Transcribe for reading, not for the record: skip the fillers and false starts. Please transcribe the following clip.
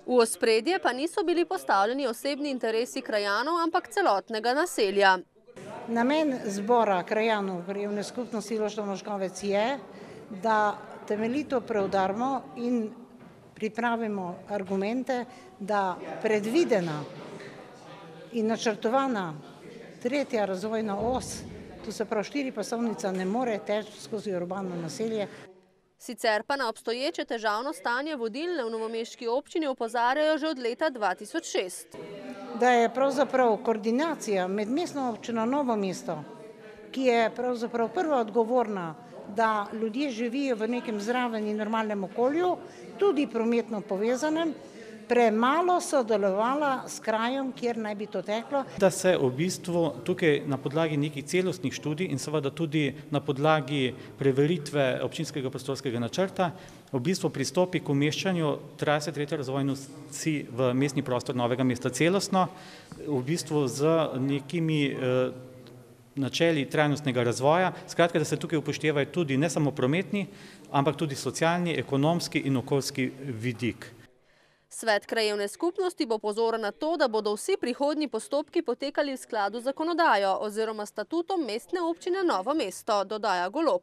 V ospredje pa niso bili postavljeni osebni interesi krajanov, ampak celotnega naselja. Namen zbora krajanov krajevne skupnosti Ilošta Moškovec je, da temeljito preudarimo in pripravimo argumente, da predvidena in načrtovana tretja razvojna os, to se pravi 4-pasovnica, ne more teči skozi urbano naselje. Sicer pa na obstoječe težavno stanje vodilne v novomeški občini opozarjajo že od leta 2006. Da je pravzaprav koordinacija med mestno občino Novo mesto, ki je pravzaprav prva odgovorna, da ljudje živijo v nekem zdravem in normalnem okolju, tudi prometno povezanem, premalo sodelovala s krajem, kjer naj bi to teklo. Da se v bistvu tukaj na podlagi nekih celostnih študij in seveda tudi na podlagi preveritve občinskega prostorskega načrta v bistvu pristopi k umeščanju trase tretje razvojne osi v mestni prostor Novega mesta celostno, v bistvu z nekimi načeli trajnostnega razvoja. Skratka, da se tukaj upoštevajo tudi ne samo prometni, ampak tudi socialni, ekonomski in okoljski vidik. Svet krajevne skupnosti bo pozoren na to, da bodo vsi prihodnji postopki potekali v skladu z zakonodajo oziroma statutom mestne občine Novo mesto, dodaja Golob.